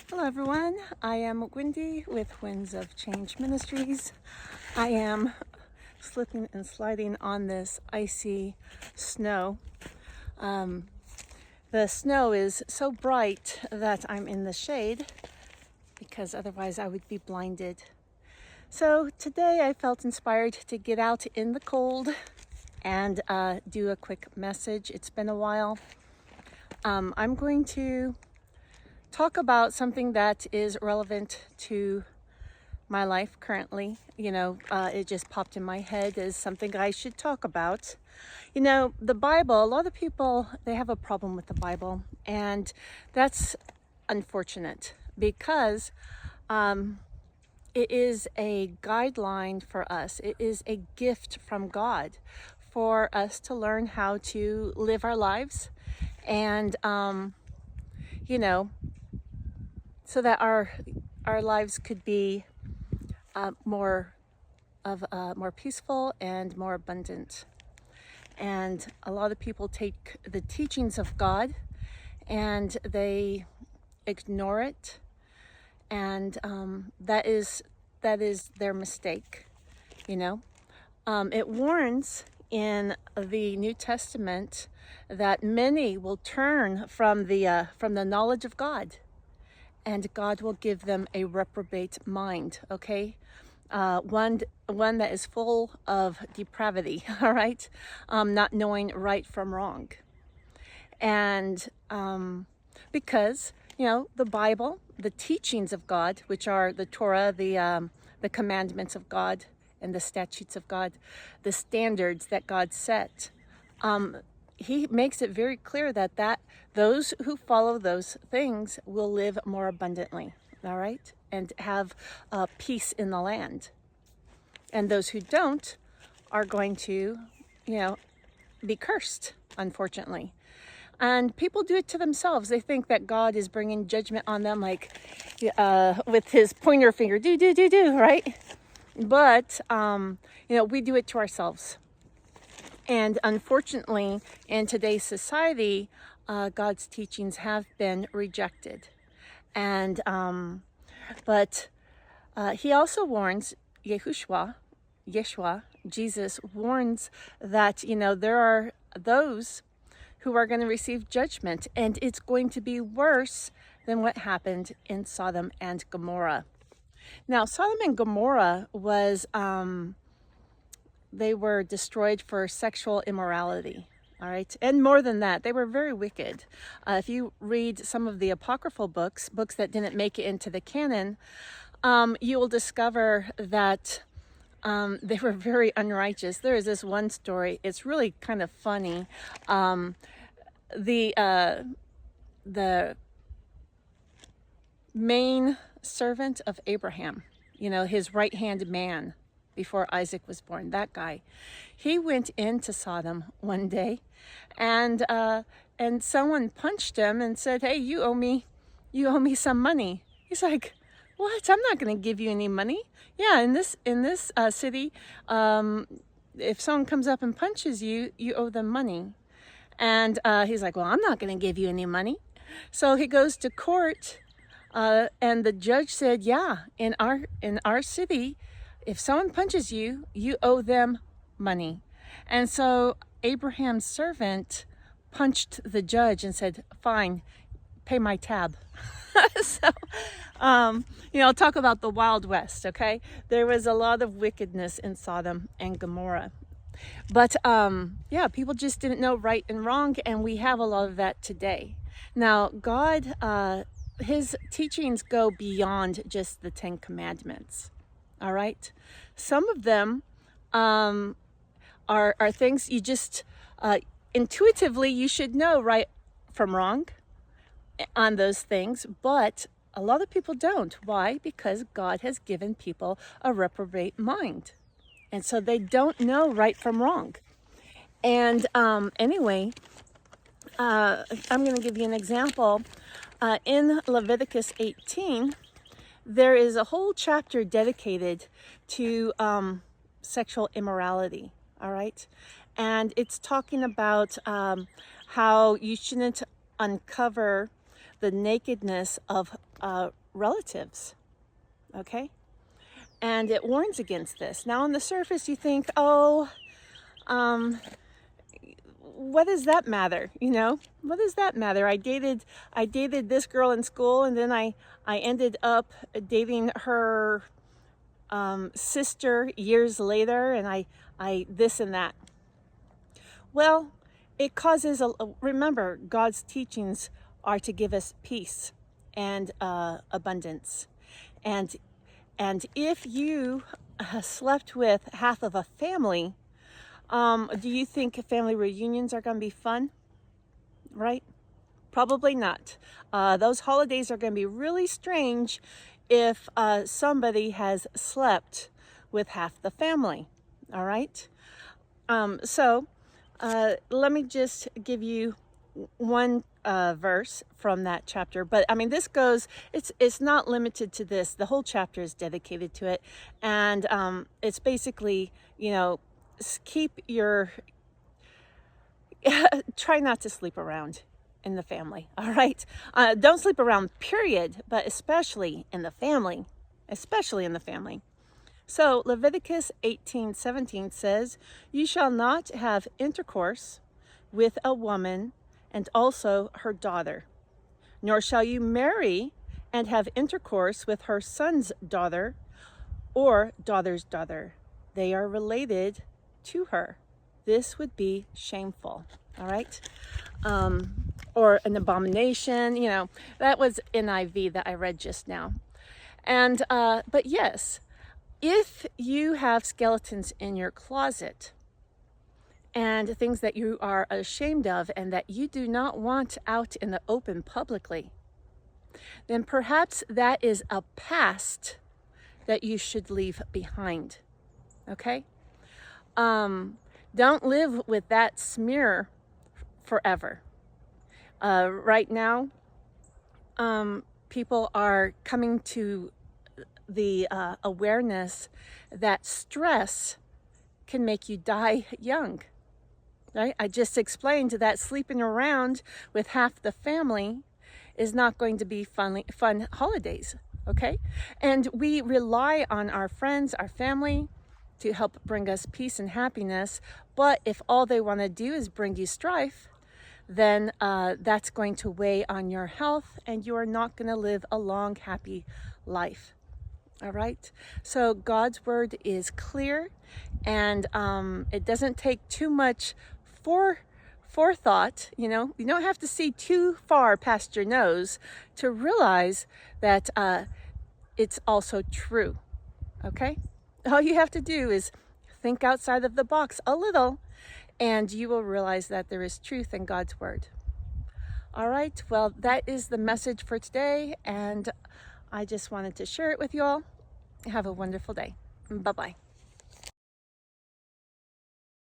Hello everyone, I am Wendy with Winds of Change Ministries. I am slipping and sliding on this icy snow. The snow is so bright that I'm in the shade because otherwise I would be blinded. So today I felt inspired to get out in the cold and do a quick message. It's been a while. I'm going to talk about something that is relevant to my life currently. It just popped in my head as something I should talk about. The Bible, a lot of people, they have a problem with the Bible, and that's unfortunate because it is a guideline for us. It is a gift from God for us to learn how to live our lives and so that our lives could be more peaceful and more abundant. And a lot of people take the teachings of God and they ignore it, and that is their mistake. It warns in the New Testament that many will turn from the knowledge of God, and God will give them a reprobate mind, okay? One that is full of depravity, all right? Not knowing right from wrong. And because, the Bible, the teachings of God, which are the Torah, the commandments of God and the statutes of God, the standards that God set, he makes it very clear that those who follow those things will live more abundantly, all right, and have peace in the land. And those who don't are going to, be cursed, unfortunately. And people do it to themselves. They think that God is bringing judgment on them, like with his pointer finger, do, right? But, we do it to ourselves. And unfortunately, in today's society, God's teachings have been rejected. And but he also warns, Yeshua, Jesus warns that there are those who are going to receive judgment, and it's going to be worse than what happened in Sodom and Gomorrah. Now, Sodom and Gomorrah was they were destroyed for sexual immorality, all right? And more than that, they were very wicked. If you read some of the apocryphal books that didn't make it into the canon, you will discover that they were very unrighteous. There is this one story, it's really kind of funny. The main servant of Abraham, his right-hand man, before Isaac was born, that guy, he went into Sodom one day, and someone punched him and said, "Hey, you owe me some money." He's like, "What? I'm not going to give you any money." Yeah, in this city, if someone comes up and punches you, you owe them money. And he's like, "Well, I'm not going to give you any money." So he goes to court, and the judge said, "Yeah, in our city, if someone punches you, you owe them money." And so Abraham's servant punched the judge and said, "Fine, pay my tab." So, talk about the Wild West, okay? There was a lot of wickedness in Sodom and Gomorrah. But, people just didn't know right and wrong, and we have a lot of that today. Now, God, his teachings go beyond just the Ten Commandments. All right. Some of them are things you just intuitively you should know right from wrong on those things, but a lot of people don't. Why? Because God has given people a reprobate mind, and so they don't know right from wrong. And anyway, I'm going to give you an example. In Leviticus 18. There is a whole chapter dedicated to sexual immorality, all right? And it's talking about how you shouldn't uncover the nakedness of relatives, okay? And it warns against this. Now, on the surface, you think, oh, what does that matter? You know, what does that matter? I dated this girl in school, and then I ended up dating her sister years later, and I this and that. Well, it causes remember, God's teachings are to give us peace and abundance, and if you slept with half of a family, do you think family reunions are going to be fun? Right? Probably not. Those holidays are going to be really strange if somebody has slept with half the family. All right? So let me just give you one verse from that chapter. But I mean, this goes, it's not limited to this. The whole chapter is dedicated to it. And it's basically, you know, keep your, try not to sleep around in the family, all right? Don't sleep around, period, but especially in the family, especially in the family. So Leviticus 18:17 says, "You shall not have intercourse with a woman and also her daughter, nor shall you marry and have intercourse with her son's daughter or daughter's daughter. They are related to her. This would be shameful." All right? Or an abomination, you know, that was NIV that I read just now. And, but yes, if you have skeletons in your closet and things that you are ashamed of and that you do not want out in the open publicly, then perhaps that is a past that you should leave behind. Okay? Don't live with that smear forever. Right now, people are coming to the awareness that stress can make you die young. Right? I just explained that sleeping around with half the family is not going to be fun holidays. Okay? And we rely on our friends, our family, to help bring us peace and happiness. But if all they want to do is bring you strife, then that's going to weigh on your health, and you are not going to live a long, happy life. All right? So God's word is clear, and it doesn't take too much forethought. You know, you don't have to see too far past your nose to realize that it's also true. Okay? All you have to do is think outside of the box a little, and you will realize that there is truth in God's word. All right, well, that is the message for today, and I just wanted to share it with you all. Have a wonderful day. Bye-bye.